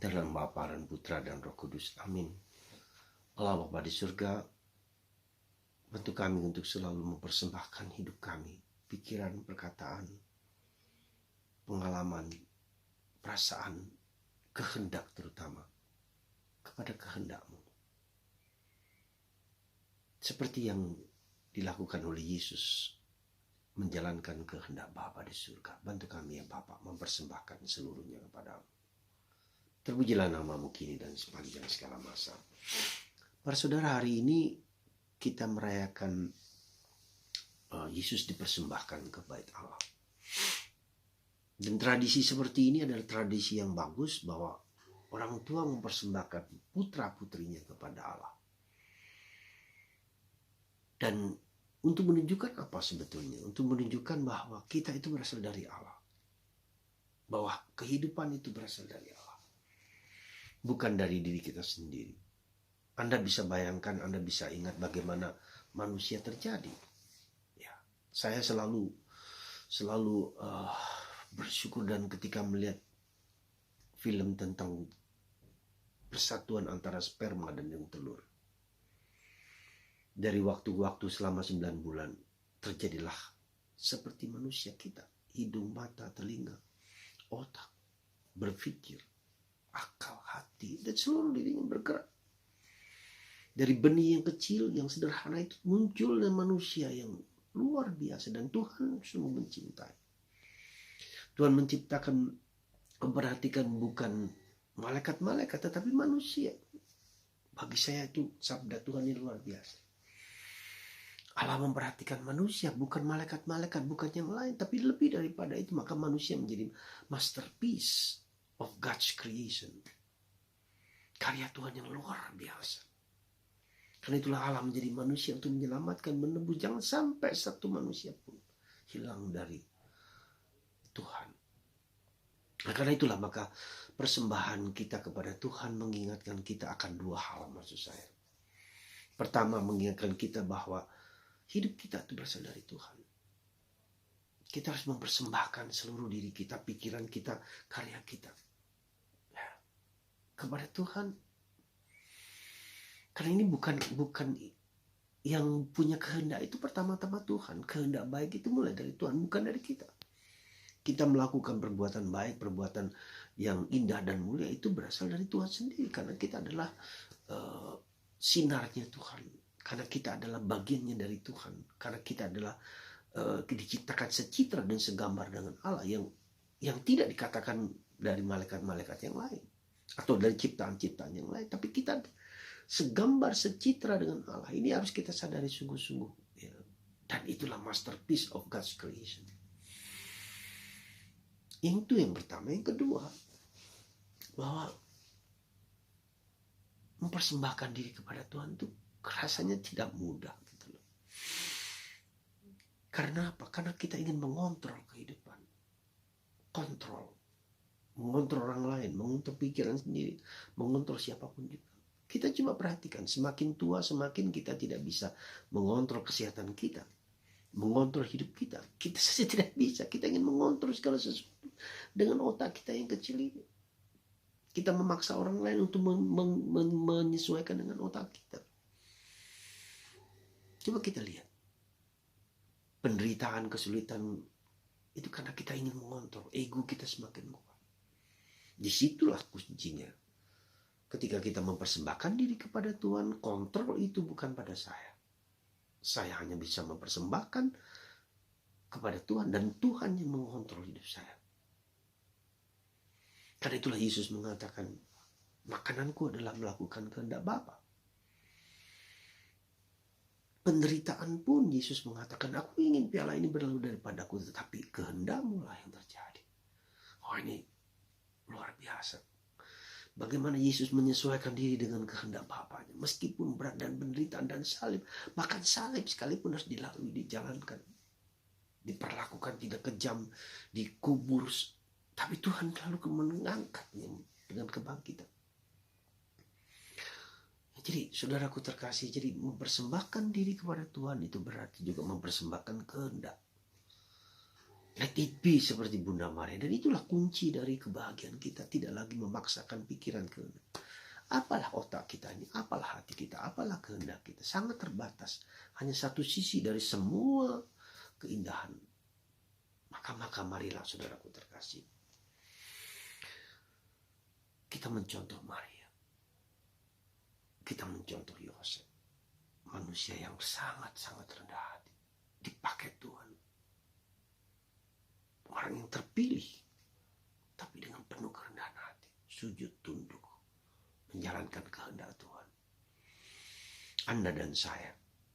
Dalam Bapa dan Putra dan Roh Kudus. Amin. Allah Bapa di surga, bantu kami untuk selalu mempersembahkan hidup kami, pikiran, perkataan, pengalaman, perasaan, kehendak terutama, kepada kehendak-Mu. Seperti yang dilakukan oleh Yesus, menjalankan kehendak Bapa di surga. Bantu kami ya Bapa, mempersembahkan seluruhnya kepada-Mu. Terpujilah nama-Mu kini dan sepanjang segala masa. Para saudara, hari ini kita merayakan Yesus dipersembahkan ke bait Allah. Dan tradisi seperti ini adalah tradisi yang bagus, bahwa orang tua mempersembahkan putra-putrinya kepada Allah. Dan untuk menunjukkan apa sebetulnya? Untuk menunjukkan bahwa kita itu berasal dari Allah. Bahwa kehidupan itu berasal dari Allah. Bukan dari diri kita sendiri. Anda bisa bayangkan, Anda bisa ingat bagaimana manusia terjadi. Ya, saya selalu bersyukur dan ketika melihat film tentang persatuan antara sperma dan yang telur. Dari waktu-waktu selama 9 bulan terjadilah seperti manusia kita. Hidung, mata, telinga, otak, berpikir, akal, hati, dan seluruh dirinya bergerak. Dari benih yang kecil, yang sederhana itu muncul dan manusia yang luar biasa. Dan Tuhan sungguh mencintai. Tuhan menciptakan, memperhatikan bukan malaikat-malaikat, tetapi manusia. Bagi saya itu sabda Tuhan yang luar biasa. Allah memperhatikan manusia, bukan malaikat-malaikat, bukan yang lain, tapi lebih daripada itu. Maka manusia menjadi masterpiece of God's creation. Karya Tuhan yang luar biasa. Karena itulah Allah menjadi manusia untuk menyelamatkan, menebus. Jangan sampai satu manusia pun hilang dari Tuhan. Nah, karena itulah maka persembahan kita kepada Tuhan mengingatkan kita akan dua hal, maksud saya. Pertama, mengingatkan kita bahwa hidup kita itu berasal dari Tuhan. Kita harus mempersembahkan seluruh diri kita, pikiran kita, karya kita kepada Tuhan. Karena ini bukan yang punya kehendak itu pertama-tama Tuhan. Kehendak baik itu mulai dari Tuhan, bukan dari kita. Kita melakukan perbuatan baik, perbuatan yang indah dan mulia itu berasal dari Tuhan sendiri. Karena kita adalah sinarnya Tuhan. Karena kita adalah bagiannya dari Tuhan. Karena kita adalah diciptakan secitra dan segambar dengan Allah yang tidak dikatakan dari malaikat-malaikat yang lain atau dari ciptaan-ciptaan yang lain, tapi kita segambar secitra dengan Allah. Ini harus kita sadari sungguh-sungguh, ya. Dan itulah masterpiece of God's creation. Itu yang pertama. Yang kedua, bahwa mempersembahkan diri kepada Tuhan itu rasanya tidak mudah gitu loh. Karena apa? Karena kita ingin mengontrol kehidupan. Mengontrol orang lain, mengontrol pikiran sendiri, mengontrol siapapun juga. Kita coba perhatikan, semakin tua semakin kita tidak bisa mengontrol kesehatan kita, mengontrol hidup kita. Kita saja tidak bisa. Kita ingin mengontrol segala sesuatu dengan otak kita yang kecil ini. Kita memaksa orang lain untuk menyesuaikan dengan otak kita. Coba kita lihat. Penderitaan, kesulitan itu karena kita ingin mengontrol. Ego kita semakin kuat. Disitulah kuncinya. Ketika kita mempersembahkan diri kepada Tuhan, kontrol itu bukan pada saya. Saya hanya bisa mempersembahkan kepada Tuhan dan Tuhan yang mengontrol hidup saya. Karena itulah Yesus mengatakan, makananku adalah melakukan kehendak Bapa. Penderitaan pun Yesus mengatakan, aku ingin piala ini berlalu daripadaku, tetapi kehendak-Mu lah yang terjadi. Oh, ini luar biasa. Bagaimana Yesus menyesuaikan diri dengan kehendak Bapanya. Meskipun berat dan penderitaan dan salib. Bahkan salib sekalipun harus dilalui, dijalankan. Diperlakukan tidak kejam, dikubur. Tapi Tuhan lalu mengangkatnya dengan kebangkitan. Jadi saudaraku terkasih, jadi mempersembahkan diri kepada Tuhan itu berarti juga mempersembahkan kehendak. Let it be seperti Bunda Maria. Dan itulah kunci dari kebahagiaan kita. Tidak lagi memaksakan pikiran kehendak. Apalah otak kita ini, apalah hati kita, apalah kehendak kita. Sangat terbatas. Hanya satu sisi dari semua keindahan. Maka marilah saudaraku terkasih. Kita mencontoh Maria. Kita mencontoh Yosef. Manusia yang sangat-sangat rendah hati. Dipakai Tuhan. Orang yang terpilih. Tapi dengan penuh kerendahan hati. Sujud tunduk. Menjalankan kehendak Tuhan. Anda dan saya.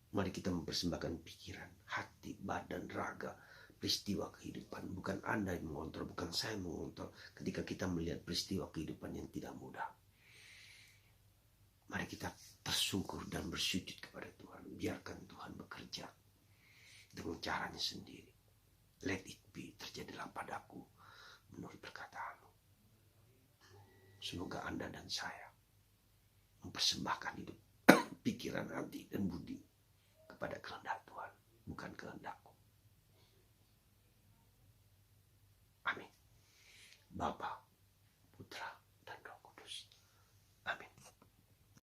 Mari kita mempersembahkan pikiran, hati, badan, raga. Peristiwa kehidupan. Bukan Anda yang mengontrol. Bukan saya yang mengontrol. Ketika kita melihat peristiwa kehidupan yang tidak mudah. Mari kita tersungkur dan bersujud kepada Tuhan. Biarkan Tuhan bekerja dengan caranya sendiri. Let it be, terjadilah padaku menurut perkataanmu. Semoga Anda dan saya mempersembahkan hidup, pikiran, hati, dan budi kepada kehendak Tuhan, bukan kehendakku. Amin. Bapa,